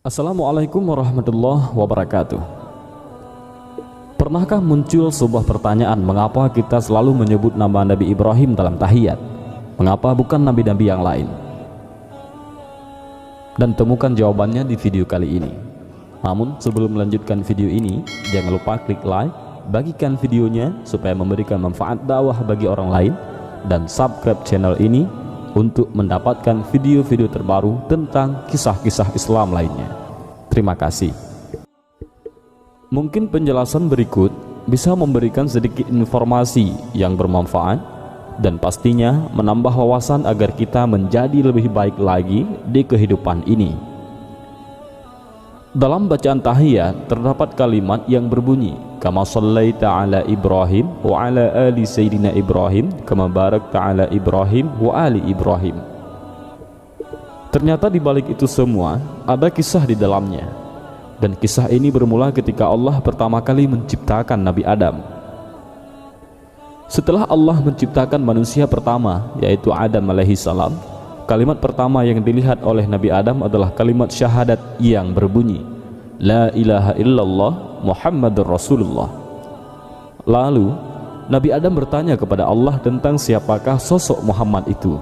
Assalamualaikum warahmatullahi wabarakatuh. Pernahkah muncul sebuah pertanyaan, mengapa kita selalu menyebut nama Nabi Ibrahim dalam tahiyat? Mengapa bukan nabi-nabi yang lain? Dan temukan jawabannya di video kali ini. Namun sebelum melanjutkan video ini, jangan lupa klik like, bagikan videonya supaya memberikan manfaat dakwah bagi orang lain, dan subscribe channel ini untuk mendapatkan video-video terbaru tentang kisah-kisah Islam lainnya. Terima kasih. Mungkin penjelasan berikut bisa memberikan sedikit informasi yang bermanfaat dan pastinya menambah wawasan agar kita menjadi lebih baik lagi di kehidupan ini. Dalam bacaan tahiyat terdapat kalimat yang berbunyi, kama shallaita ala Ibrahim wa ala ali sayyidina Ibrahim kama barakta ala Ibrahim wa ali Ibrahim. Ternyata di balik itu semua ada kisah di dalamnya. Dan kisah ini bermula ketika Allah pertama kali menciptakan Nabi Adam. Setelah Allah menciptakan manusia pertama, yaitu Adam alaihissalam, kalimat pertama yang dilihat oleh Nabi Adam adalah kalimat syahadat yang berbunyi, La ilaha illallah Muhammadur Rasulullah. Lalu Nabi Adam bertanya kepada Allah tentang siapakah sosok Muhammad itu.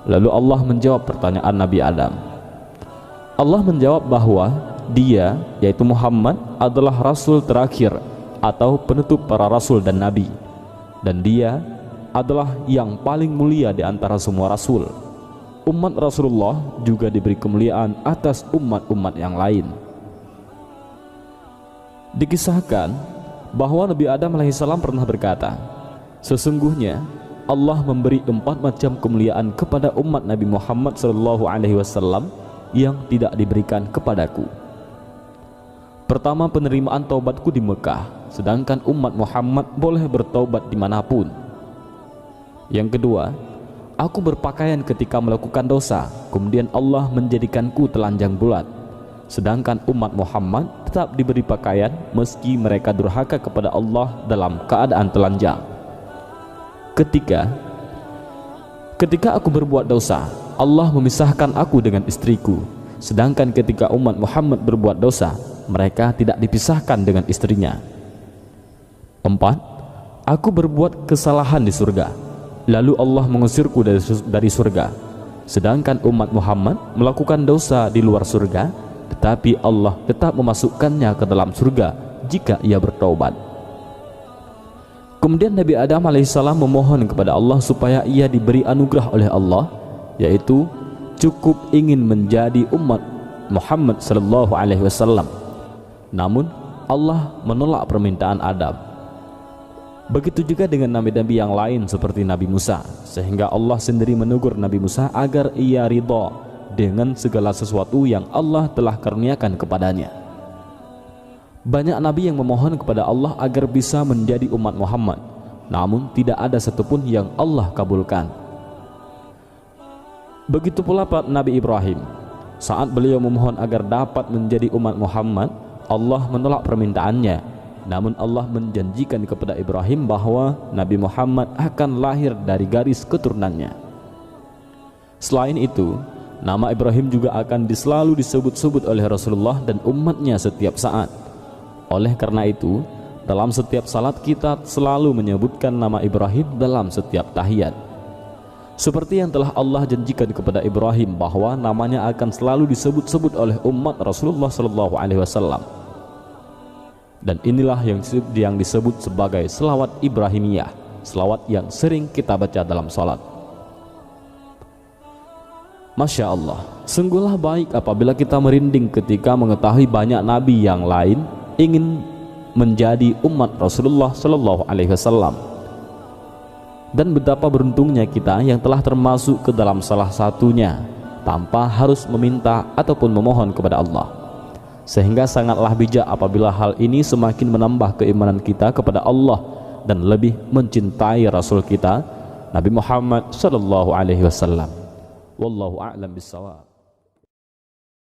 Lalu Allah menjawab pertanyaan Nabi Adam. Allah menjawab bahwa dia, yaitu Muhammad, adalah Rasul terakhir atau penutup para Rasul dan Nabi, dan dia adalah yang paling mulia di antara semua Rasul. Umat Rasulullah juga diberi kemuliaan atas umat-umat yang lain. Dikisahkan bahwa Nabi Adam alaihissalam pernah berkata, sesungguhnya Allah memberi 4 macam kemuliaan kepada umat Nabi Muhammad SAW yang tidak diberikan kepadaku. Pertama, penerimaan taubatku di Mekah, sedangkan umat Muhammad boleh bertaubat dimanapun. Yang kedua, aku berpakaian ketika melakukan dosa, kemudian Allah menjadikanku telanjang bulat, sedangkan umat Muhammad tetap diberi pakaian meski mereka durhaka kepada Allah dalam keadaan telanjang. Ketiga, ketika aku berbuat dosa, Allah memisahkan aku dengan istriku, sedangkan ketika umat Muhammad berbuat dosa, mereka tidak dipisahkan dengan istrinya. 4. Aku berbuat kesalahan di surga, lalu Allah mengusirku dari surga, sedangkan umat Muhammad melakukan dosa di luar surga, tetapi Allah tetap memasukkannya ke dalam surga jika ia bertaubat. Kemudian Nabi Adam alaihissalam memohon kepada Allah supaya ia diberi anugerah oleh Allah, yaitu cukup ingin menjadi umat Muhammad sallallahu alaihi wasallam. Namun Allah menolak permintaan Adam. Begitu juga dengan nabi-nabi yang lain seperti Nabi Musa, sehingga Allah sendiri menegur Nabi Musa agar ia ridha dengan segala sesuatu yang Allah telah karuniakan kepadanya. Banyak nabi yang memohon kepada Allah agar bisa menjadi umat Muhammad, namun tidak ada satupun yang Allah kabulkan. Begitu pula Nabi Ibrahim, saat beliau memohon agar dapat menjadi umat Muhammad, Allah menolak permintaannya. Namun Allah menjanjikan kepada Ibrahim bahwa Nabi Muhammad akan lahir dari garis keturunannya. Selain itu, nama Ibrahim juga akan selalu disebut-sebut oleh Rasulullah dan umatnya setiap saat. Oleh karena itu, dalam setiap salat kita selalu menyebutkan nama Ibrahim dalam setiap tahiyat. Seperti yang telah Allah janjikan kepada Ibrahim bahwa namanya akan selalu disebut-sebut oleh umat Rasulullah SAW. Dan inilah yang disebut sebagai selawat Ibrahimiyah, selawat yang sering kita baca dalam salat. Masya Allah, sungguhlah baik apabila kita merinding ketika mengetahui banyak nabi yang lain ingin menjadi umat Rasulullah SAW. Dan betapa beruntungnya kita yang telah termasuk ke dalam salah satunya tanpa harus meminta ataupun memohon kepada Allah. Sehingga sangatlah bijak apabila hal ini semakin menambah keimanan kita kepada Allah dan lebih mencintai Rasul kita Nabi Muhammad SAW. Wallahu a'lam bissawab.